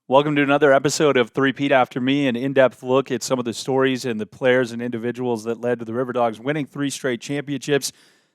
Welcome to another episode of Three Pete After Me, an in-depth look at some of the stories and the players and individuals that led to the River Dogs winning 3 straight championships.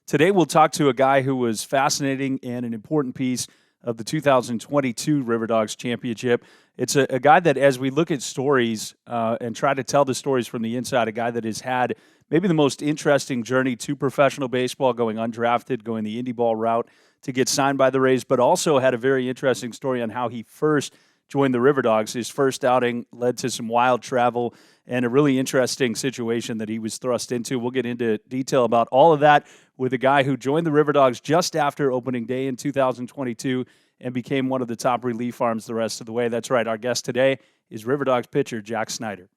Today we'll talk to a guy who was fascinating and an important piece of the 2022 River Dogs championship. It's a guy that, as we look at stories and try to tell the stories from the inside, a guy that has had maybe the most interesting journey to professional baseball, going undrafted, going the indie ball route to get signed by the Rays, but also had a very interesting story on how he first joined the River Dogs. His first outing led to some wild travel and a really interesting situation that he was thrust into. We'll get into detail about all of that with a guy who joined the River Dogs just after opening day in 2022 and became one of the top relief arms the rest of the way. That's right. Our guest today is River Dogs pitcher Jack Snyder.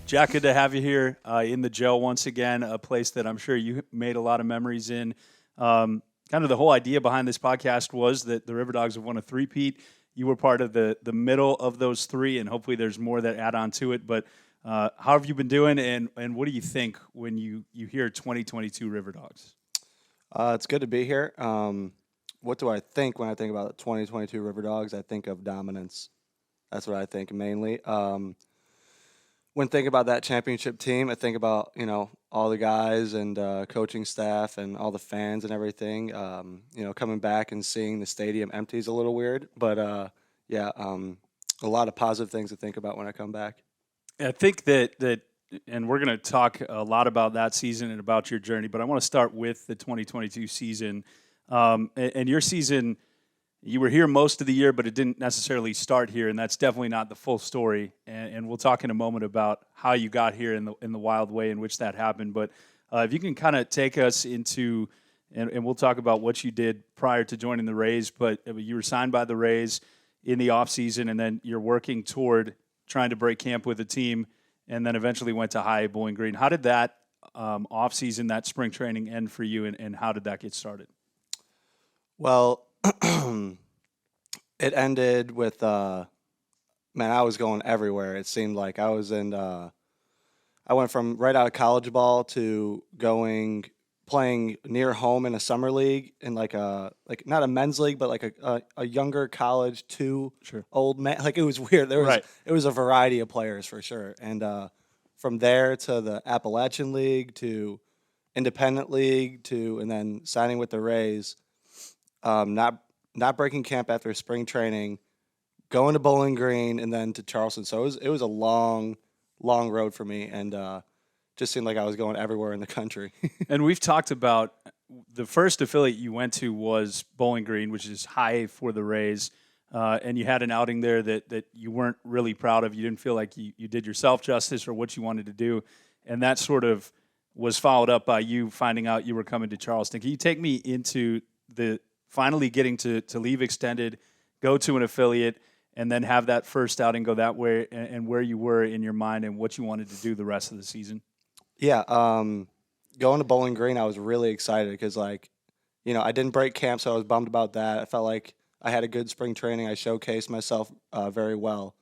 Jack, good to have you here in the jail once again, a place that I'm sure you made a lot of memories in. Kind of the whole idea behind this podcast was that the River Dogs have won a three-peat. You were part of the middle of those three, and hopefully there's more that add on to it. But how have you been doing, and what do you think when you hear 2022 River Dogs? It's good to be here. What do I think when I think about the 2022 River Dogs? I think of dominance. That's what I think mainly. When thinking about that championship team, I think about, all the guys and coaching staff and all the fans and everything. Coming back and seeing the stadium empty is a little weird. But, a lot of positive things to think about when I come back. I think that and we're going to talk a lot about that season and about your journey, but I want to start with the 2022 season. And your season, you were here most of the year, but it didn't necessarily start here, and that's definitely not the full story. And we'll talk in a moment about how you got here in the wild way in which that happened. But if you can kind of take us into, and we'll talk about what you did prior to joining the Rays, but you were signed by the Rays in the offseason, and then you're working toward trying to break camp with the team, and then eventually went to High Bowling Green. How did that offseason, that spring training end for you, and how did that get started? Well, it ended with, I was going everywhere. It seemed like I went from right out of college ball to playing near home in a summer league in like not a men's league, but like a younger college to Sure. old man. Like it was weird. It was a variety of players for sure. And from there to the Appalachian League to Independent League and then signing with the Rays. Not breaking camp after spring training, going to Bowling Green, and then to Charleston. So it was a long, long road for me, and just seemed like I was going everywhere in the country. And we've talked about the first affiliate you went to was Bowling Green, which is high for the Rays, and you had an outing there that you weren't really proud of. You didn't feel like you did yourself justice or what you wanted to do, and that sort of was followed up by you finding out you were coming to Charleston. Can you take me into the finally getting to leave extended, go to an affiliate, and then have that first outing go that way, and where you were in your mind and what you wanted to do the rest of the season? Yeah, going to Bowling Green, I was really excited because, I didn't break camp, so I was bummed about that. I felt like I had a good spring training. I showcased myself very well.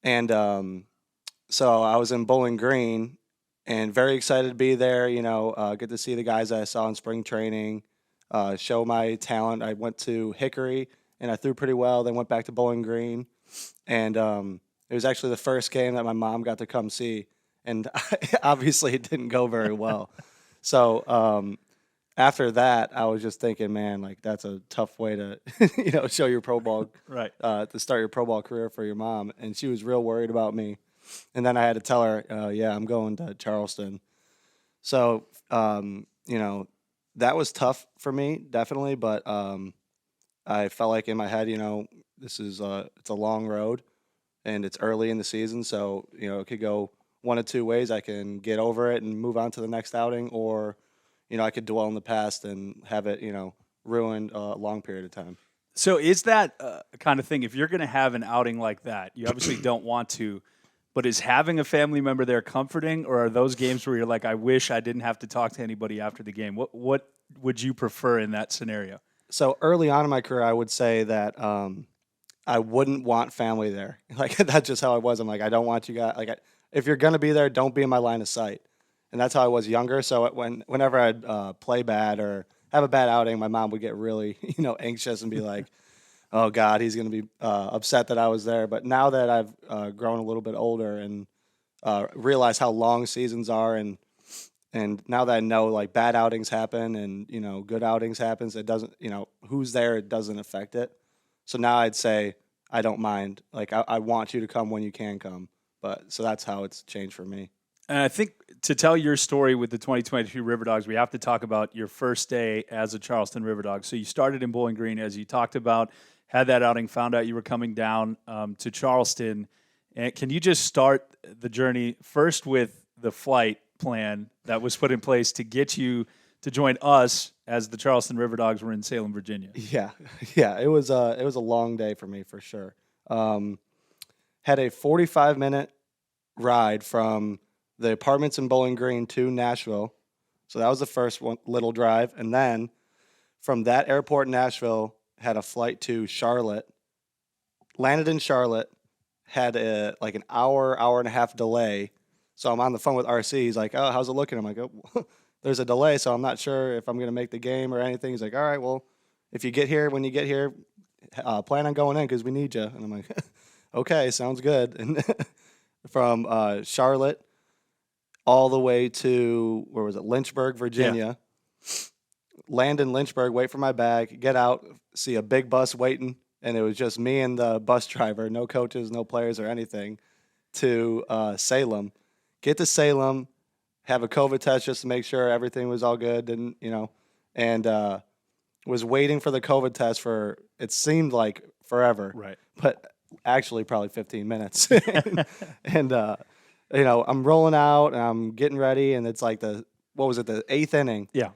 And so I was in Bowling Green and very excited to be there, get to see the guys that I saw in spring training, show my talent. I went to Hickory, and I threw pretty well. Then went back to Bowling Green, and it was actually the first game that my mom got to come see, and obviously it didn't go very well. So after that, I was just thinking, man, like that's a tough way to, show your pro ball, Right. To start your pro ball career for your mom, and she was real worried about me. And then I had to tell her, I'm going to Charleston. So, that was tough for me, definitely, but I felt like in my head, this is it's a long road, and it's early in the season, so it could go one of two ways. I can get over it and move on to the next outing, or I could dwell in the past and have it ruined a long period of time. So is that kind of thing, if you're going to have an outing like that, you obviously don't want to, but is having a family member there comforting, or are those games where you're like, I wish I didn't have to talk to anybody after the game? What would you prefer in that scenario? So early on in my career, I would say that I wouldn't want family there. Like that's just how I was. I'm like, I don't want you guys. If you're gonna be there, don't be in my line of sight. and that's how I was younger. So whenever I'd play bad or have a bad outing, my mom would get really anxious and be like, "Oh God, he's going to be upset that I was there." But now that I've grown a little bit older and realize how long seasons are, and now that I know like bad outings happen and good outings happens, it doesn't who's there, it doesn't affect it. So now I'd say I don't mind. Like I want you to come when you can come. But so that's how it's changed for me. And I think to tell your story with the 2022 River Dogs, we have to talk about your first day as a Charleston River Dog. So you started in Bowling Green, as you talked about, had that outing, found out you were coming down to Charleston. And can you just start the journey first with the flight plan that was put in place to get you to join us as the Charleston River Dogs were in Salem, Virginia? Yeah, yeah, it was a long day for me for sure. Had a 45-minute ride from the apartments in Bowling Green to Nashville. So that was the first one, little drive. And then from that airport in Nashville, had a flight to Charlotte, landed in Charlotte, had like an hour and a half delay. So I'm on the phone with RC. He's like, "Oh, how's it looking?" I'm like, "Oh, there's a delay, so I'm not sure if I'm going to make the game or anything." He's like, "All right, well, if you get here, when you get here, plan on going in because we need you." And I'm like, "Okay, sounds good." And from Charlotte all the way to, where was it, Lynchburg, Virginia. Yeah. Land in Lynchburg, wait for my bag, get out, see a big bus waiting, and it was just me and the bus driver, no coaches, no players or anything, to Salem. Get to Salem, have a COVID test just to make sure everything was all good, and was waiting for the COVID test for, it seemed like forever, Right? But actually probably 15 minutes. and I'm rolling out and I'm getting ready, and it's like the 8th inning. Yeah.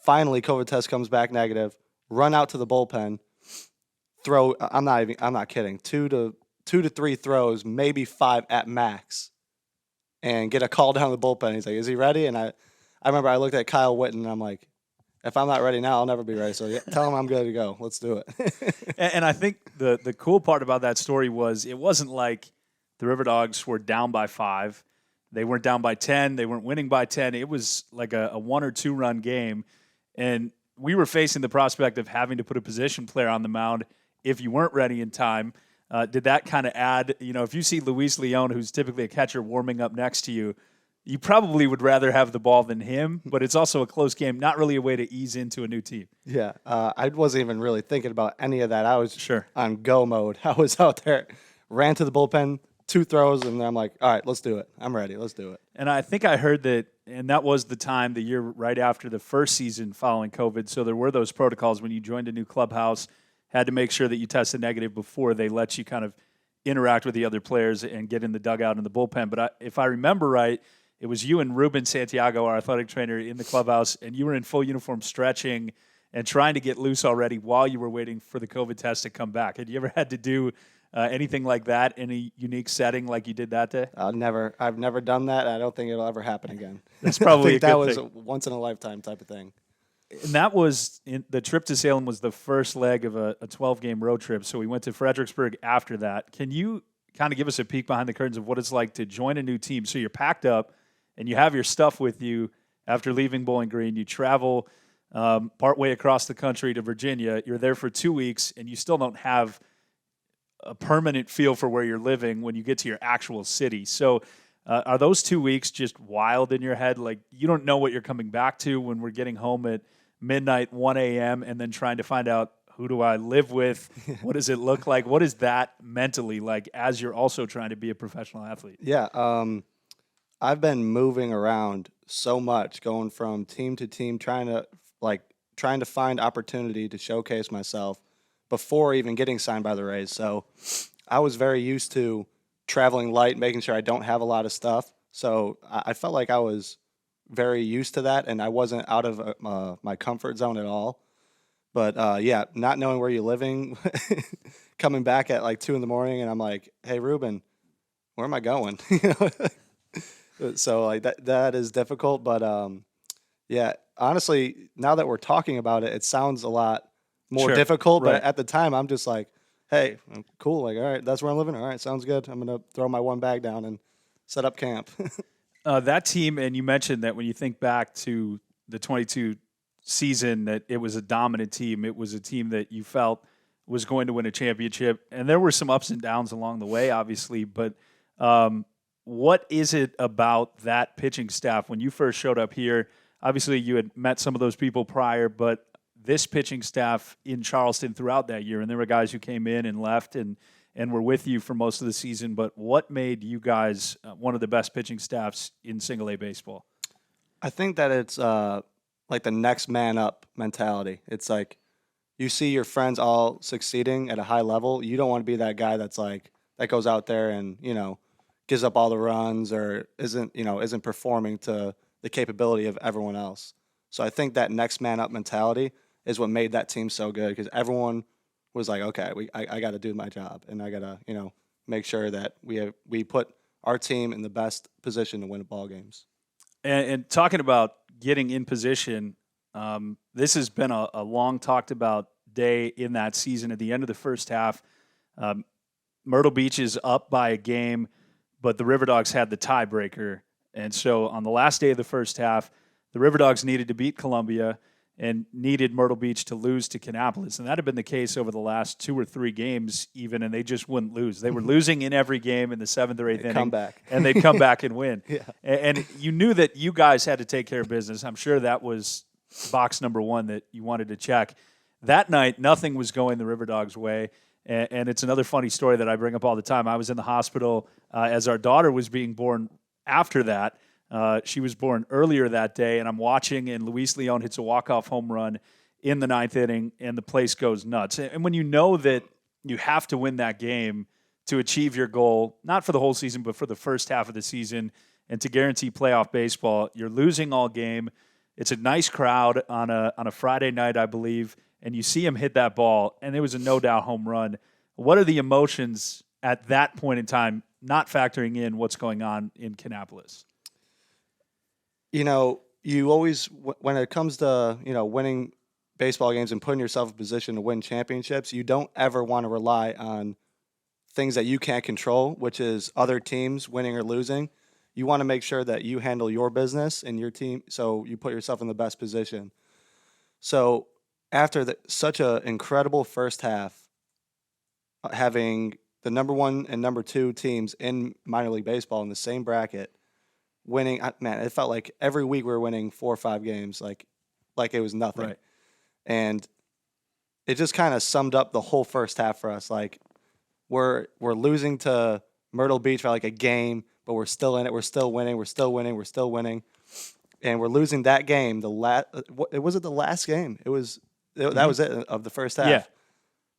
Finally, COVID test comes back negative. Run out to the bullpen. Throw. I'm not kidding. 2 to 3 throws, maybe 5 at max, and get a call down the bullpen. He's like, "Is he ready?" And I remember I looked at Kyle Witten and I'm like, "If I'm not ready now, I'll never be ready. So yeah, tell him I'm good to go. Let's do it." And I think the cool part about that story was it wasn't like the River Dogs were down by 5. They weren't down by 10. They weren't winning by 10. It was like a 1 or 2 run game. And we were facing the prospect of having to put a position player on the mound if you weren't ready in time. Did that kind of add, if you see Luis Leon, who's typically a catcher, warming up next to you, you probably would rather have the ball than him, but it's also a close game, not really a way to ease into a new team. Yeah, I wasn't even really thinking about any of that. I was sure on go mode. I was out there, ran to the bullpen, 2 throws, and I'm like, all right, let's do it. I'm ready. Let's do it. And I think I heard that, and that was the year right after the first season following COVID, so there were those protocols when you joined a new clubhouse, had to make sure that you tested negative before they let you kind of interact with the other players and get in the dugout and the bullpen. But if I remember right, it was you and Ruben Santiago, our athletic trainer, in the clubhouse, and you were in full uniform stretching and trying to get loose already while you were waiting for the COVID test to come back. Had you ever had to do anything like that in a unique setting like you did that day? I've never done that. I don't think it'll ever happen again. That's probably that was a once in a lifetime type of thing. And that was the trip to Salem was the first leg of a 12-game road trip. So we went to Fredericksburg after that. Can you kind of give us a peek behind the curtains of what it's like to join a new team? So you're packed up and you have your stuff with you after leaving Bowling Green. You travel partway across the country to Virginia. You're there for 2 weeks, and you still don't have a permanent feel for where you're living when you get to your actual city. So are those 2 weeks just wild in your head? Like, you don't know what you're coming back to when we're getting home at midnight, 1 a.m., and then trying to find out, who do I live with? What does it look like? What is that mentally like as you're also trying to be a professional athlete? Yeah, I've been moving around so much, going from team to team, trying to find opportunity to showcase myself before even getting signed by the Rays. So I was very used to traveling light, making sure I don't have a lot of stuff. So I felt like I was very used to that, and I wasn't out of my comfort zone at all. But yeah, not knowing where you're living, coming back at like 2 in the morning, and I'm like, "Hey, Ruben, where am I going?" So like that is difficult. But yeah, honestly, now that we're talking about it, it sounds a lot more Sure, difficult. right. But at the time, I'm just like, "Hey, I'm cool. Like, all right, that's where I'm living. All right, sounds good. I'm gonna throw my one bag down and set up camp." That team, and you mentioned that when you think back to the 22 season, that it was a dominant team. It was a team that you felt was going to win a championship. And there were some ups and downs along the way, obviously. But what is it about that pitching staff when you first showed up here? Obviously, you had met some of those people prior, but this pitching staff in Charleston throughout that year, and there were guys who came in and left and were with you for most of the season. But what made you guys one of the best pitching staffs in single A baseball? I think that it's like the next man up mentality. It's like you see your friends all succeeding at a high level. You don't want to be that guy that's like that goes out there and gives up all the runs or isn't performing to the capability of everyone else. So I think that next man up mentality is what made that team so good because everyone was like, okay, I got to do my job and I got to make sure that we put our team in the best position to win ball games. And talking about getting in position, this has been a long talked about day in that season. At the end of the first half, Myrtle Beach is up by a game, but the River Dogs had the tiebreaker. And so on the last day of the first half, the River Dogs needed to beat Columbia and needed Myrtle Beach to lose to Kannapolis. And that had been the case over the last 2 or 3 games even, and they just wouldn't lose. They were losing in every game in the 7th or 8th inning. Come back. And they'd come back and win. Yeah. And you knew that you guys had to take care of business. I'm sure that was box number 1 that you wanted to check. That night, nothing was going the River Dogs' way. And it's another funny story that I bring up all the time. I was in the hospital as our daughter was being born after that. She was born earlier that day, and I'm watching, and Luis Leon hits a walk-off home run in the 9th inning, and the place goes nuts. And when you know that you have to win that game to achieve your goal, not for the whole season, but for the first half of the season, and to guarantee playoff baseball, you're losing all game. It's a nice crowd on a Friday night, I believe, and you see him hit that ball, and it was a no-doubt home run. What are the emotions at that point in time, not factoring in what's going on in Kannapolis? You always, when it comes to, winning baseball games and putting yourself in position to win championships, you don't ever want to rely on things that you can't control, which is other teams winning or losing. You want to make sure that you handle your business and your team so you put yourself in the best position. So after such an incredible first half, having the number 1 and number 2 teams in minor league baseball in the same bracket, winning, man, it felt like every week we were winning 4 or 5 games, like it was nothing. Right. And it just kind of summed up the whole first half for us. Like we're losing to Myrtle Beach by like a game, but we're still in it. We're still winning. We're still winning. We're still winning. And we're losing that game. Was it the last game? That was it of the first half. Yeah.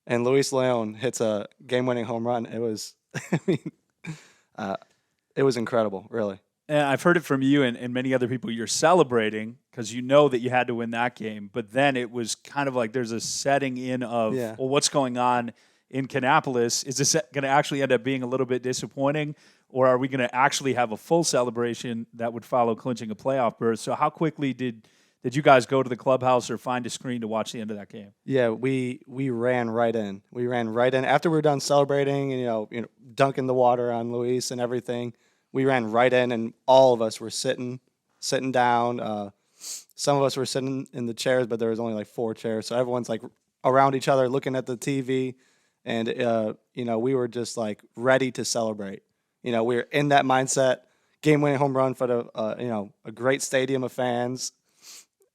And Luis Leon hits a game-winning home run. It was, it was incredible, really. And I've heard it from you and many other people. You're celebrating because you know that you had to win that game. But then it was kind of like there's a setting in of, well, what's going on in Kannapolis? Is this going to actually end up being a little bit disappointing? Or are we going to actually have a full celebration that would follow clinching a playoff berth? So how quickly did you guys go to the clubhouse or find a screen to watch the end of that game? Yeah, we ran right in. We ran right in. After we were done celebrating and, dunking the water on Luis and everything, we ran right in, and all of us were sitting down. Some of us were sitting in the chairs, but there was only like 4 chairs. So everyone's like around each other looking at the TV. And, we were just like ready to celebrate. We were in that mindset, game-winning home run for a great stadium of fans,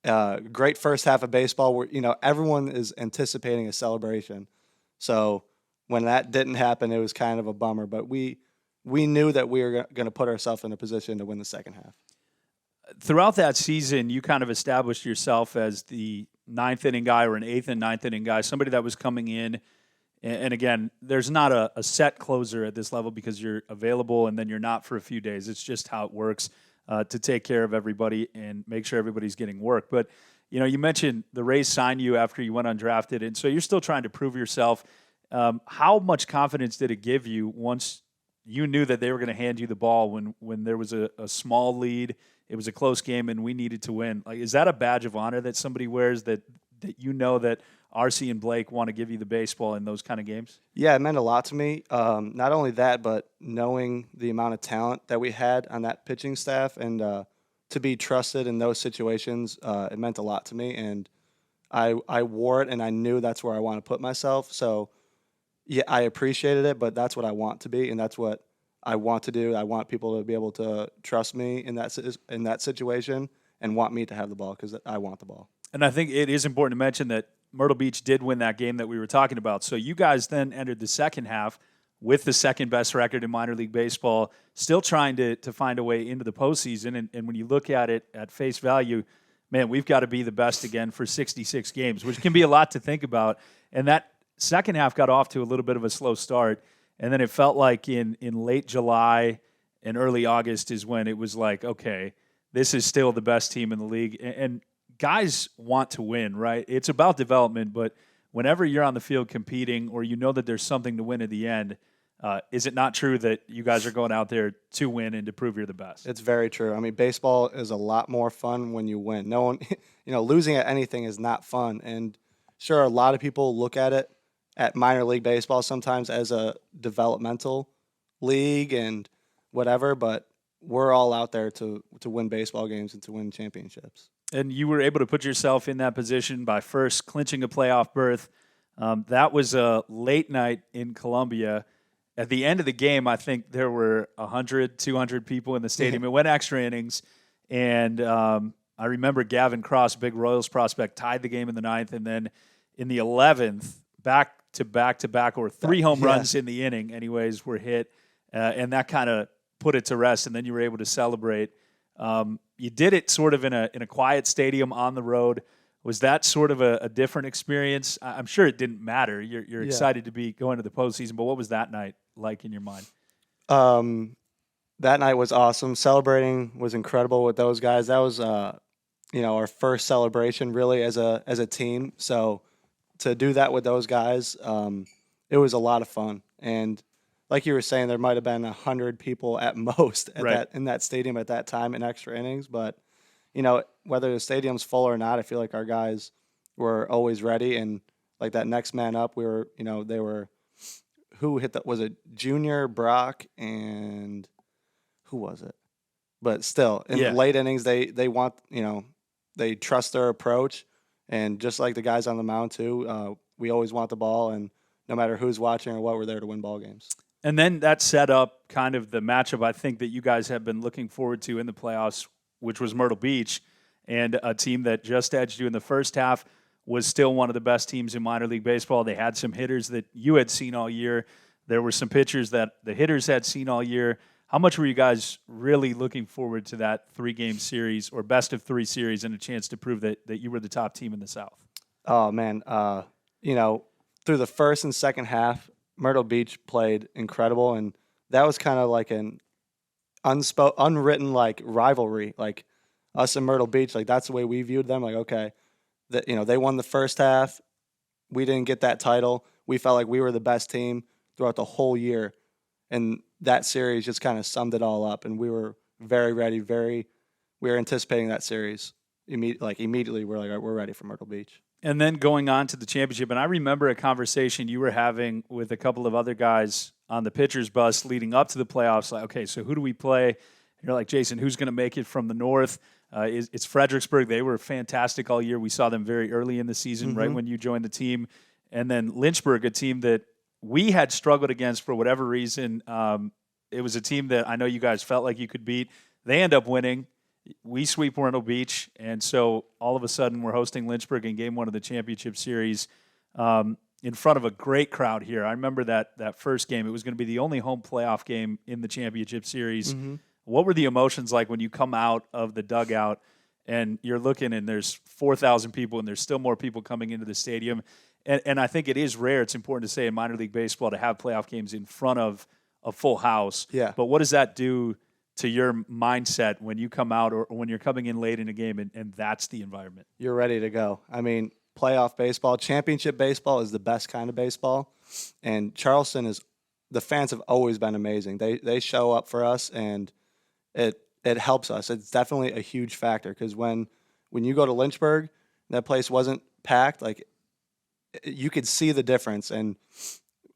great first half of baseball where, everyone is anticipating a celebration. So when that didn't happen, it was kind of a bummer. But we knew that we were going to put ourselves in a position to win the second half. Throughout that season, you kind of established yourself as the 9th inning guy or an 8th and 9th inning guy, somebody that was coming in. And again, there's not a set closer at this level because you're available and then you're not for a few days. It's just how it works to take care of everybody and make sure everybody's getting work. But, you mentioned the Rays signed you after you went undrafted, and so you're still trying to prove yourself. How much confidence did it give you once you knew that they were going to hand you the ball when there was a small lead, it was a close game, and we needed to win? Like, is that a badge of honor that somebody wears that that RC and Blake want to give you the baseball in those kind of games? Yeah, it meant a lot to me. Not only that, but knowing the amount of talent that we had on that pitching staff and to be trusted in those situations, it meant a lot to me. And I wore it, and I knew that's where I want to put myself. So, yeah, I appreciated it, but that's what I want to be, and that's what I want to do. I want people to be able to trust me in that situation and want me to have the ball because I want the ball. And I think it is important to mention that Myrtle Beach did win that game that we were talking about. So you guys then entered the second half with the second best record in minor league baseball, still trying to find a way into the postseason. And when you look at it at face value, man, we've got to be the best again for 66 games, which can be a lot to think about. And that second half got off to a little bit of a slow start. And then it felt like in late July and early August is when it was like, okay, this is still the best team in the league. And guys want to win, right? It's about development, but whenever you're on the field competing or you know that there's something to win at the end, is it not true that you guys are going out there to win and to prove you're the best? It's very true. I mean, baseball is a lot more fun when you win. No one, losing at anything is not fun. And sure, a lot of people look at it at minor league baseball sometimes as a developmental league and whatever, but we're all out there to win baseball games and to win championships. And you were able to put yourself in that position by first clinching a playoff berth. That was a late night in Columbia. At the end of the game, I think there were 100, 200 people in the stadium. It went extra innings. And I remember Gavin Cross, big Royals prospect, tied the game in the ninth. And then in the 11th, back-to-back or three home runs in the inning, anyways, were hit. And that kind of put it to rest. And then you were able to celebrate. You did it sort of in a quiet stadium on the road. Was that sort of a different experience? I'm sure it didn't matter. You're excited to be going to the postseason, but what was that night like in your mind? That night was awesome. Celebrating was incredible with those guys. That was our first celebration really as a team. So to do that with those guys, it was a lot of fun. And like you were saying, there might have been 100 people at most in that stadium at that time in extra innings. But, whether the stadium's full or not, I feel like our guys were always ready. And like that next man up, we were, they were, who hit that? Was it Junior, Brock, and who was it? But still, in the late innings, they want, they trust their approach. And just like the guys on the mound too, we always want the ball. And no matter who's watching or what, we're there to win ball games. And then that set up kind of the matchup I think that you guys have been looking forward to in the playoffs, which was Myrtle Beach, and a team that just edged you in the first half was still one of the best teams in minor league baseball. They had some hitters that you had seen all year. There were some pitchers that the hitters had seen all year. How much were you guys really looking forward to that 3-game series or best of 3 series and a chance to prove that you were the top team in the South? Oh, man. Through the first and second half, Myrtle Beach played incredible, and that was kind of like an unwritten like rivalry, like us and Myrtle Beach. Like that's the way we viewed them. Like, okay, that they won the first half, we didn't get that title. We felt like we were the best team throughout the whole year, and that series just kind of summed it all up. And we were very ready. We were anticipating that series immediately. We're like, we're ready for Myrtle Beach. And then going on to the championship, and I remember a conversation you were having with a couple of other guys on the pitcher's bus leading up to the playoffs. Like, okay, so who do we play? And you're like, Jason, who's going to make it from the north? It's Fredericksburg. They were fantastic all year. We saw them very early in the season, right when you joined the team. And then Lynchburg, a team that we had struggled against for whatever reason. It was a team that I know you guys felt like you could beat. They end up winning. We sweep Myrtle Beach, and so all of a sudden we're hosting Lynchburg in Game 1 of the championship series in front of a great crowd here. I remember that first game. It was going to be the only home playoff game in the championship series. What were the emotions like when you come out of the dugout and you're looking and there's 4,000 people and there's still more people coming into the stadium? And I think it is rare, it's important to say in minor league baseball, to have playoff games in front of a full house. Yeah. But what does that do to your mindset when you come out or when you're coming in late in a game and that's the environment? You're ready to go. I mean, playoff baseball, championship baseball is the best kind of baseball. And Charleston the fans have always been amazing. They show up for us, and it helps us. It's definitely a huge factor because when you go to Lynchburg, that place wasn't packed. Like you could see the difference, and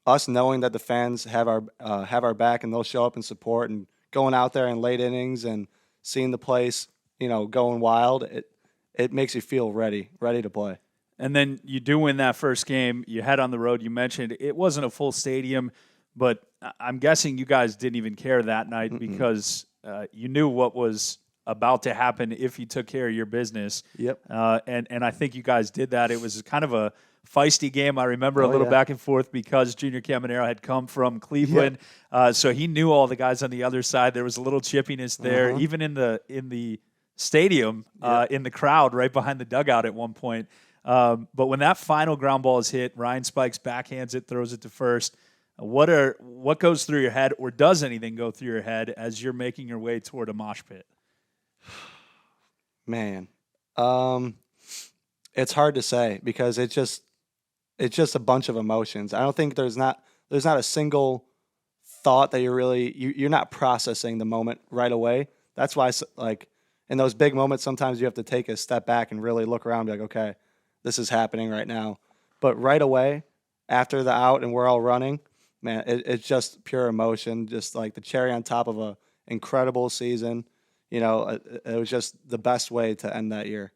us knowing that the fans have our back and they'll show up and support, and going out there in late innings and seeing the place, going wild. It makes you feel ready to play. And then you do win that first game. You head on the road. You mentioned it wasn't a full stadium, but I'm guessing you guys didn't even care that night because you knew what was about to happen if you took care of your business. Yep. And I think you guys did that. It was kind of a feisty game. I remember a little back and forth because Junior Caminero had come from Cleveland, so he knew all the guys on the other side. There was a little chippiness there, even in the stadium, in the crowd, right behind the dugout at one point. But when that final ground ball is hit, Ryan Spikes backhands it, throws it to first. What goes through your head, or does anything go through your head as you're making your way toward a mosh pit? Man, it's hard to say because it's just a bunch of emotions. I don't think there's not a single thought that you're not processing the moment right away. That's why, like, in those big moments, sometimes you have to take a step back and really look around and be like, okay, this is happening right now. But right away, after the out and we're all running, man, it's just pure emotion, just like the cherry on top of a incredible season. It was just the best way to end that year.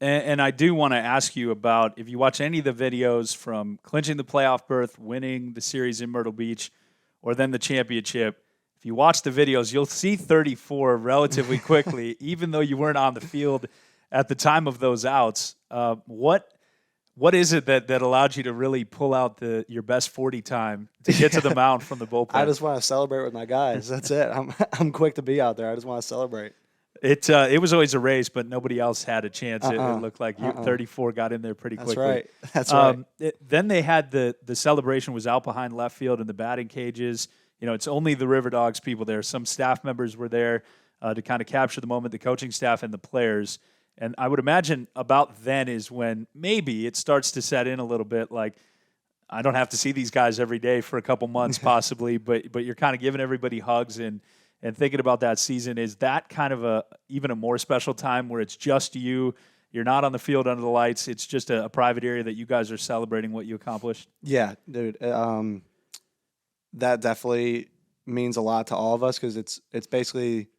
And I do want to ask you about, if you watch any of the videos from clinching the playoff berth, winning the series in Myrtle Beach, or then the championship, if you watch the videos, you'll see 34 relatively quickly, even though you weren't on the field at the time of those outs. What is it that allowed you to really pull out your best 40 time to get to the mound from the bullpen? I just want to celebrate with my guys. That's it. I'm quick to be out there. I just want to celebrate. It was always a race, but nobody else had a chance. It looked like 34 got in there pretty quickly. That's right. Then they had the celebration was out behind left field in the batting cages. It's only the River Dogs people there. Some staff members were there to kind of capture the moment, the coaching staff and the players. And I would imagine about then is when maybe it starts to set in a little bit. Like, I don't have to see these guys every day for a couple months possibly, but you're kind of giving everybody hugs and thinking about that season. Is that kind of even a more special time where it's just you? You're not on the field under the lights. It's just a private area that you guys are celebrating what you accomplished? Yeah, dude. That definitely means a lot to all of us because it's basically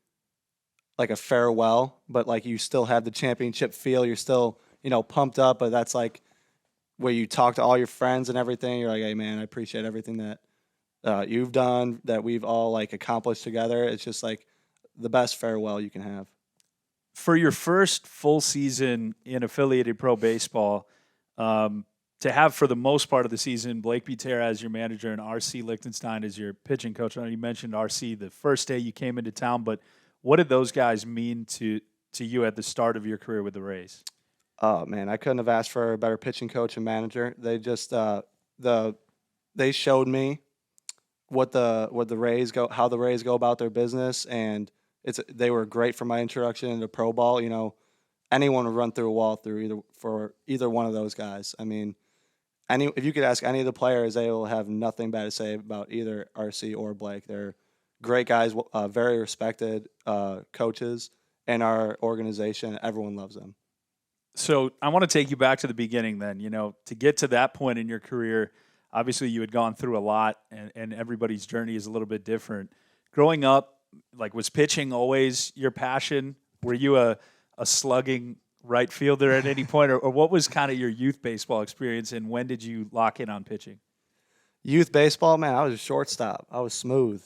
like a farewell, but like you still have the championship feel. You're still, pumped up, but that's like where you talk to all your friends and everything. You're like, hey man, I appreciate everything that you've done, that we've all like accomplished together. It's just like the best farewell you can have. For your first full season in affiliated pro baseball, to have for the most part of the season Blake Butera as your manager and R.C. Lichtenstein as your pitching coach. I know you mentioned R.C. the first day you came into town, but what did those guys mean to you at the start of your career with the Rays? Oh man, I couldn't have asked for a better pitching coach and manager. They just they showed me what the Rays how the Rays go about their business, and they were great for my introduction into pro ball. Anyone would run through a wall for either one of those guys. I mean, if you could ask any of the players, they will have nothing bad to say about either RC or Blake. They're great guys, very respected coaches in our organization. Everyone loves them. So I want to take you back to the beginning then. To get to that point in your career, obviously you had gone through a lot, and everybody's journey is a little bit different. Growing up, like, was pitching always your passion? Were you a slugging right fielder at any point, or what was kind of your youth baseball experience, and when did you lock in on pitching? Youth baseball, man, I was a shortstop. I was smooth.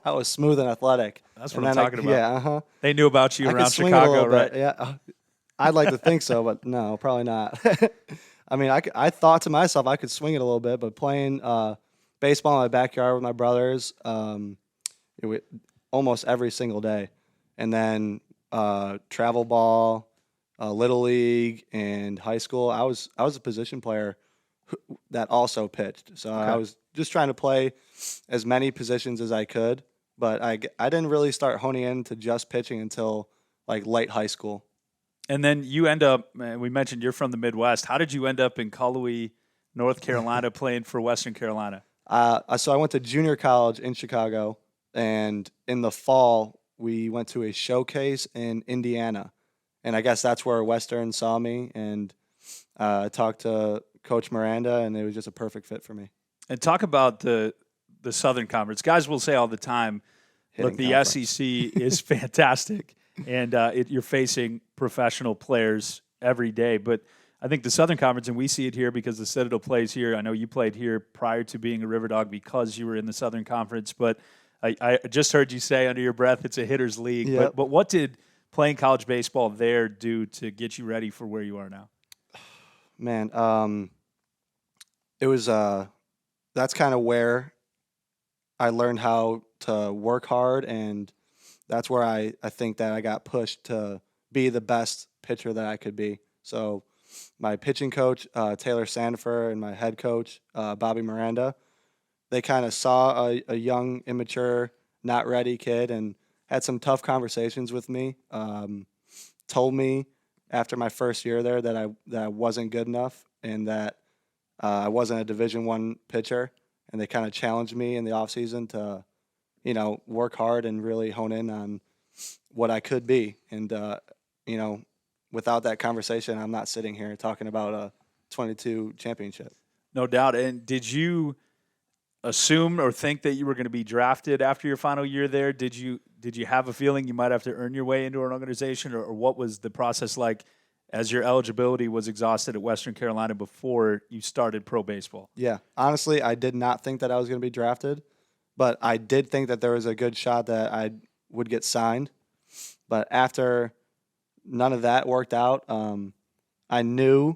I was smooth and athletic. That's what I'm talking about. Yeah, They knew about you around swing Chicago, it a little right? bit, yeah. I'd like to think so, but no, probably not. I mean, I thought to myself I could swing it a little bit, but playing baseball in my backyard with my brothers, almost every single day, and then travel ball, little league, and high school. I was a position player that also pitched, so I was just trying to play as many positions as I could. But I didn't really start honing into just pitching until like late high school. And then you end up, we mentioned you're from the Midwest. How did you end up in Cullowhee, North Carolina, playing for Western Carolina? So I went to junior college in Chicago, and in the fall, we went to a showcase in Indiana. And I guess that's where Western saw me, and talked to Coach Miranda, and it was just a perfect fit for me. And talk about the Southern Conference. Guys will say all the time, look, Hitting the conference. SEC is fantastic, and you're facing professional players every day. But I think the Southern Conference, and we see it here because the Citadel plays here. I know you played here prior to being a River Dog because you were in the Southern Conference. But I just heard you say under your breath it's a hitter's league. Yep. But what did playing college baseball there do to get you ready for where you are now? Man, it was that's kind of where I learned how to work hard, and that's where I think that I got pushed to be the best pitcher that I could be. So my pitching coach, Taylor Sandifer, and my head coach, Bobby Miranda, they kind of saw a young, immature, not ready kid and had some tough conversations with me. Told me after my first year there that I wasn't good enough and that I wasn't a Division I pitcher, and they kind of challenged me in the offseason to, work hard and really hone in on what I could be. And without that conversation, I'm not sitting here talking about a 22 championship. No doubt. And did you assume or think that you were going to be drafted after your final year there? Did you have a feeling you might have to earn your way into an organization, or what was the process like as your eligibility was exhausted at Western Carolina before you started pro baseball? Yeah, honestly, I did not think that I was going to be drafted, but I did think that there was a good shot that I would get signed. But after none of that worked out, I knew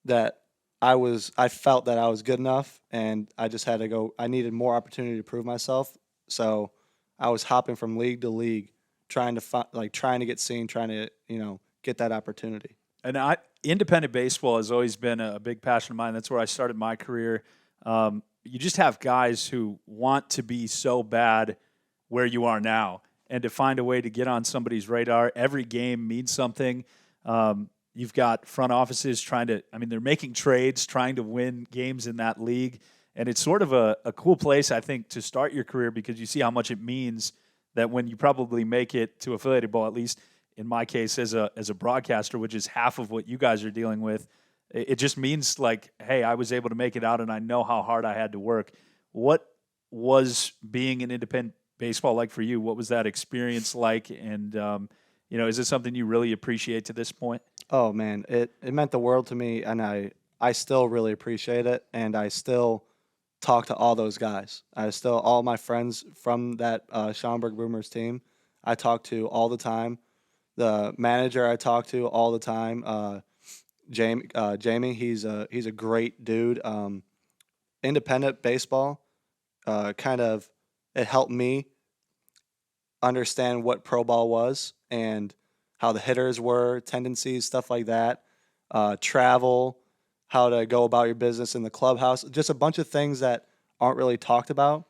that I felt that I was good enough, and I just had to go. I needed more opportunity to prove myself, so I was hopping from league to league, trying to get seen, trying to get that opportunity. And independent baseball has always been a big passion of mine. That's where I started my career. You just have guys who want to be so bad where you are now, and to find a way to get on somebody's radar. Every game means something. You've got front offices they're making trades, trying to win games in that league. And it's sort of a cool place, I think, to start your career because you see how much it means that when you probably make it to affiliated ball, at least in my case as a broadcaster, which is half of what you guys are dealing with, it just means like, hey, I was able to make it out and I know how hard I had to work. What was being an independent baseball like for you? What was that experience like? And, is it something you really appreciate to this point? Oh man, it meant the world to me, and I still really appreciate it, and I still talk to all those guys. All my friends from that Schaumburg Boomers team, I talk to all the time. The manager I talk to all the time. Jamie, he's a great dude. Independent baseball, it helped me understand what pro ball was and how the hitters were, tendencies, stuff like that, travel, how to go about your business in the clubhouse, just a bunch of things that aren't really talked about.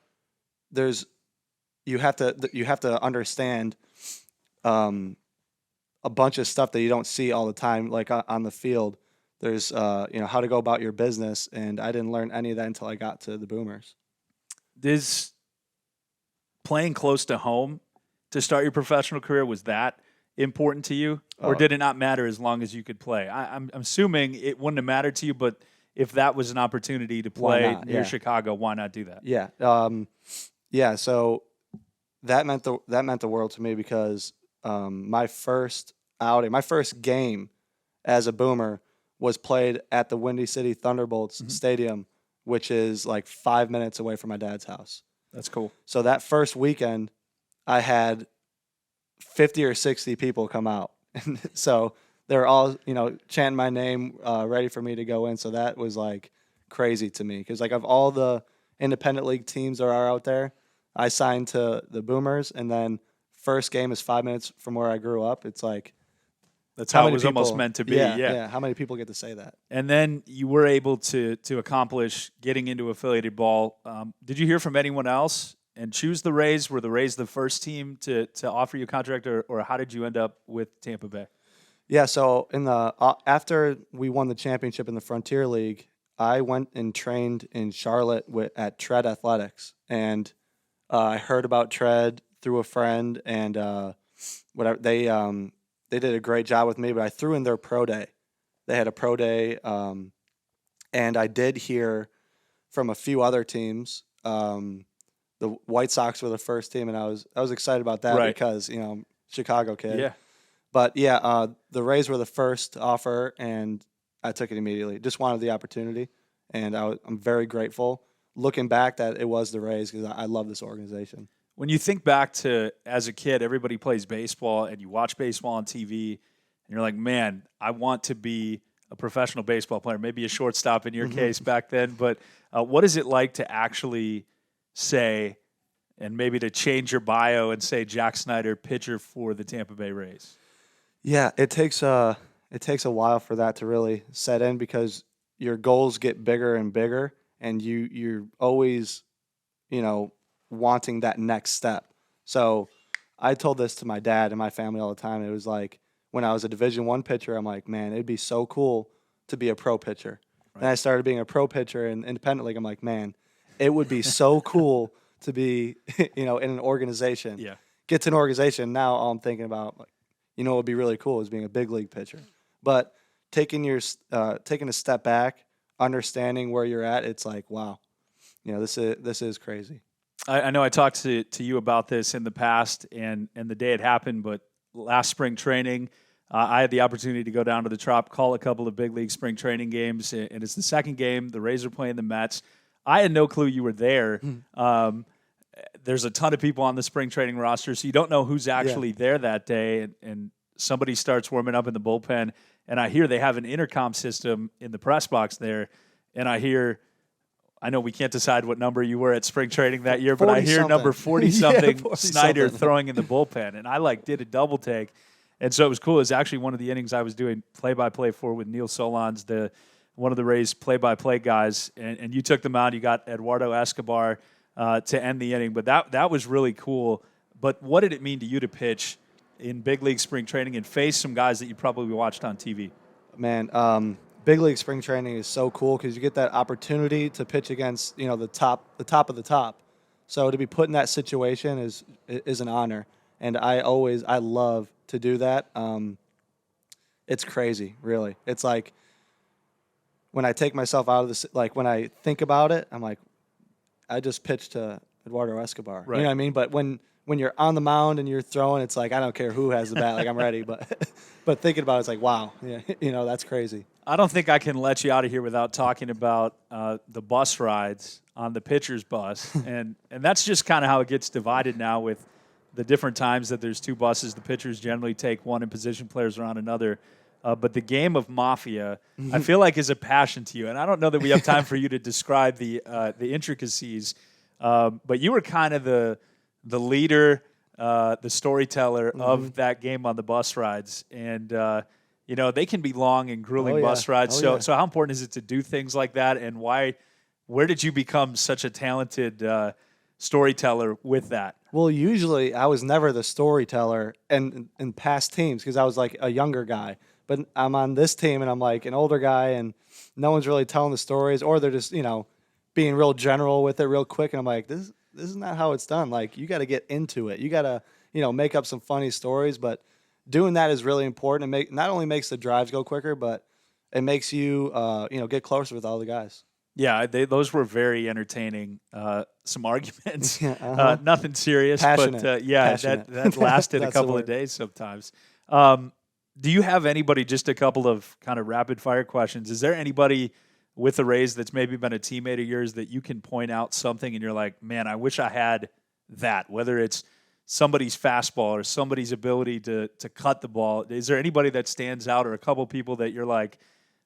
You have to understand a bunch of stuff that you don't see all the time, like on the field. There's how to go about your business, and I didn't learn any of that until I got to the Boomers. Is playing close to home to start your professional career, was that important to you, or did it not matter as long as you could play? I'm assuming it wouldn't have mattered to you, but if that was an opportunity to play near Chicago, why not do that? Yeah. So that meant the world to me because my first outing, my first game as a Boomer was played at the Windy City Thunderbolts Stadium, which is like 5 minutes away from my dad's house. That's cool. So that first weekend, I had 50 or 60 people come out. And so they're all, chanting my name, ready for me to go in. So that was like crazy to me because like of all the independent league teams that are out there, I signed to the Boomers, and then first game is 5 minutes from where I grew up. It's like that's how it was almost meant to be. Yeah. How many people get to say that? And then you were able to accomplish getting into affiliated ball. Did you hear from anyone else and choose the Rays? Were the Rays the first team to offer you a contract, or how did you end up with Tampa Bay? Yeah, so in the after we won the championship in the Frontier League, I went and trained in Charlotte at Tread Athletics, and I heard about Tread through a friend, and whatever they did a great job with me. But I threw in their pro day. They had a pro day And I did hear from a few other teams. The White Sox were the first team, and I was excited about that Right. because I'm a Chicago kid. Yeah. But yeah, the Rays were the first to offer, and I took it immediately. Just wanted the opportunity, and I'm very grateful. Looking back, that it was the Rays because I love this organization. When you think back to as a kid, everybody plays baseball and you watch baseball on TV and you're like, man, I want to be a professional baseball player, maybe a shortstop in your case back then. But what is it like to actually say, and maybe to change your bio and say Jack Snyder, pitcher for the Tampa Bay Rays? Yeah, it takes a while for that to really set in because your goals get bigger and bigger, and you're always, wanting that next step. So I told this to my dad and my family all the time. It was like when I was a Division I pitcher, I'm like, man, it'd be so cool to be a pro pitcher. Right. And I started being a pro pitcher in independent league. I'm like, man, it would be so cool to be, in an organization. Yeah. Get to an organization. Now all I'm thinking about, like, what would be really cool is being a big league pitcher. But taking a step back, understanding where you're at, it's like, wow, this is crazy. I know I talked to you about this in the past and the day it happened, but last spring training, I had the opportunity to go down to the Trop, call a couple of big league spring training games, and it's the second game. The Rays are playing the Mets. I had no clue you were there. There's a ton of people on the spring training roster, so you don't know who's actually there that day, and somebody starts warming up in the bullpen, and I hear they have an intercom system in the press box there, and I know we can't decide what number you were at spring training that year, but I hear number 40-something Snyder throwing in the bullpen, and I did a double take. And so it was cool. It was actually one of the innings I was doing play-by-play for with Neil Solondz, one of the Rays play-by-play guys, and you took them out. You got Eduardo Escobar to end the inning, but that was really cool. But what did it mean to you to pitch in big league spring training and face some guys that you probably watched on TV? Man, big league spring training is so cool because you get that opportunity to pitch against the top of the top. So to be put in that situation is an honor, and I love to do that. It's crazy, really. It's like when I take myself out of this, like when I think about it, I'm like, I just pitched to Eduardo Escobar. Right. You know what I mean? But when you're on the mound and you're throwing, it's like I don't care who has the bat, like I'm ready. But thinking about it, it's like wow, yeah, that's crazy. I don't think I can let you out of here without talking about the bus rides on the pitcher's bus, and that's just kind of how it gets divided now with the different times that there's two buses. The pitchers generally take one and position players are on another. But the game of Mafia, I feel like, is a passion to you, and I don't know that we have time for you to describe the intricacies. But you were kind of the leader, the storyteller of that game on the bus rides, and they can be long and grueling bus rides. So how important is it to do things like that, and where did you become such a talented storyteller with that? Well, usually I was never the storyteller in past teams because I was like a younger guy. But I'm on this team and I'm like an older guy and no one's really telling the stories, or they're just, being real general with it real quick. And I'm like, this is not how it's done. Like, you got to get into it. You got to, make up some funny stories. But doing that is really important. Not only makes the drives go quicker, but it makes you, get closer with all the guys. Yeah, those were very entertaining. Some arguments, nothing serious, Passionate. But Passionate. that lasted a couple of days sometimes. Do you have anybody, just a couple of kind of rapid fire questions, is there anybody with the Rays that's maybe been a teammate of yours that you can point out something and you're like, man, I wish I had that, whether it's somebody's fastball or somebody's ability to cut the ball? Is there anybody that stands out, or a couple people that you're like,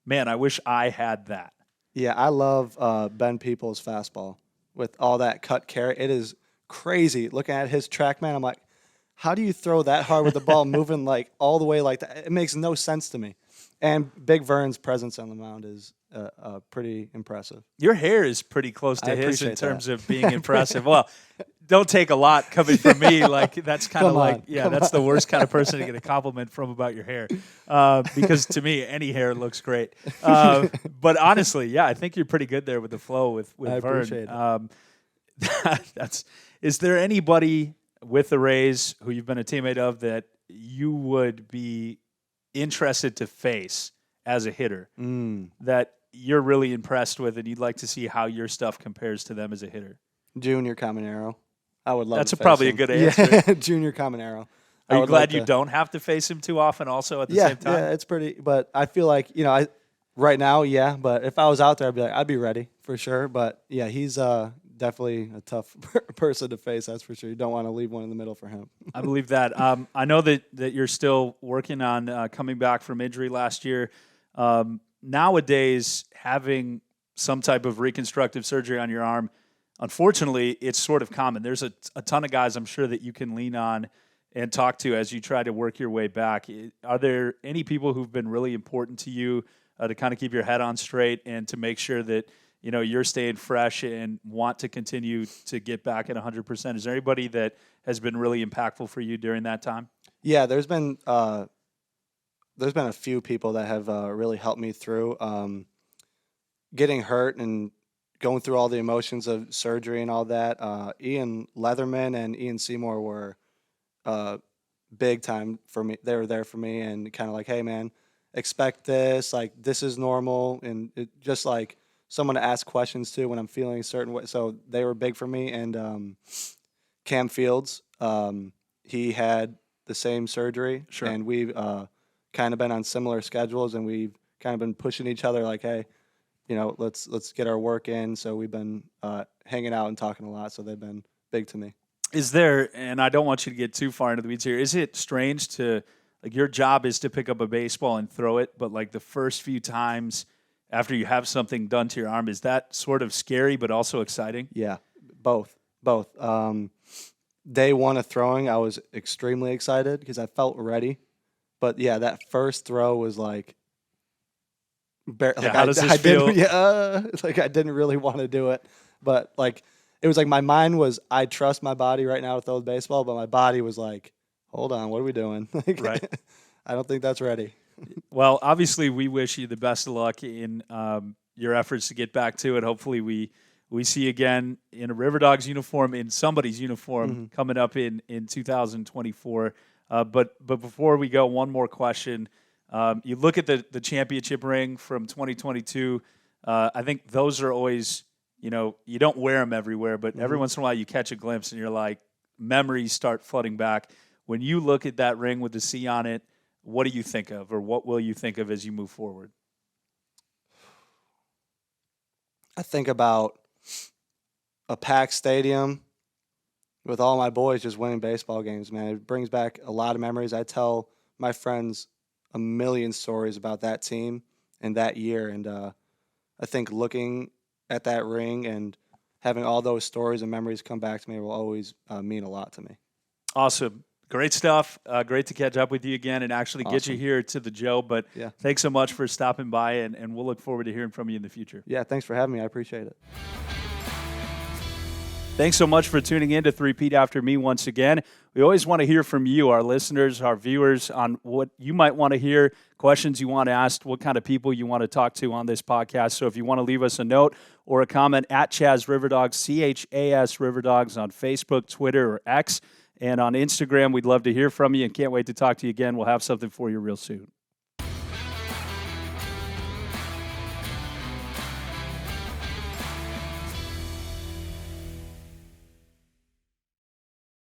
man, I wish I had that? Yeah, I love Ben Peoples' fastball with all that cut carry. It is crazy. Looking at his TrackMan, I'm like, how do you throw that hard with the ball moving like all the way like that? It makes no sense to me. And Big Vern's presence on the mound is pretty impressive. Your hair is pretty close to his in appreciate terms that. of being impressive. Well, don't take a lot coming from me. Like, that's kind of like, that's the worst kind of person to get a compliment from about your hair. Because to me, any hair looks great. But honestly, I think you're pretty good there with the flow with I Vern. appreciate it. Is there anybody with the Rays who you've been a teammate of that you would be interested to face as a hitter that you're really impressed with, and you'd like to see how your stuff compares to them as a hitter? Junior Caminero. I would love That's to face probably him. a good answer. Yeah, Junior Caminero. Are you glad you don't have to face him too often also at the same time? Yeah, it's pretty. But I feel like, right now, yeah. But if I was out there, I'd be ready for sure. But yeah, he's definitely a tough person to face. That's for sure. You don't want to leave one in the middle for him. I believe that. I know that you're still working on coming back from injury last year. Nowadays, having some type of reconstructive surgery on your arm, unfortunately, it's sort of common. There's a ton of guys I'm sure that you can lean on and talk to as you try to work your way back. Are there any people who've been really important to you to kind of keep your head on straight and to make sure that you're staying fresh and want to continue to get back at 100%? Is there anybody that has been really impactful for you during that time? Yeah, there's been a few people that have really helped me through getting hurt and going through all the emotions of surgery and all that. Ian Leatherman and Ian Seymour were big time for me. They were there for me and kind of like, hey man, expect this, like this is normal, and it just like someone to ask questions to when I'm feeling a certain way. So they were big for me. And Cam Fields, he had the same surgery, Sure. and we've kind of been on similar schedules, and we've kind of been pushing each other like, hey, let's get our work in. So we've been hanging out and talking a lot. So they've been big to me. Is there, and I don't want you to get too far into the weeds here, is it strange to, like, your job is to pick up a baseball and throw it, but like the first few times after you have something done to your arm, is that sort of scary but also exciting? Yeah, both. Day one of throwing, I was extremely excited because I felt ready. But yeah, that first throw was like, how does this feel? Like I didn't really want to do it, but like it was like my mind was, I trust my body right now to throw the baseball, but my body was like, hold on, what are we doing? Like, right. I don't think that's ready. Well, obviously, we wish you the best of luck in your efforts to get back to it. Hopefully, we see you again in a River Dogs uniform, in somebody's uniform, coming up in 2024. But before we go, one more question. You look at the championship ring from 2022. I think those are always, you don't wear them everywhere, but every once in a while you catch a glimpse and you're like, memories start flooding back. When you look at that ring with the C on it, what do you think of, or what will you think of as you move forward? I think about a packed stadium with all my boys just winning baseball games, man. It brings back a lot of memories. I tell my friends a million stories about that team and that year. And I think looking at that ring and having all those stories and memories come back to me will always mean a lot to me. Awesome. Great stuff. Great to catch up with you again and actually get you here to the Joe. But thanks so much for stopping by, and we'll look forward to hearing from you in the future. Yeah, thanks for having me. I appreciate it. Thanks so much for tuning in to 3Pete After Me once again. We always want to hear from you, our listeners, our viewers, on what you might want to hear, questions you want to ask, what kind of people you want to talk to on this podcast. So if you want to leave us a note or a comment at Chaz Riverdogs, CHAS Riverdogs on Facebook, Twitter, or X. And on Instagram, we'd love to hear from you and can't wait to talk to you again. We'll have something for you real soon.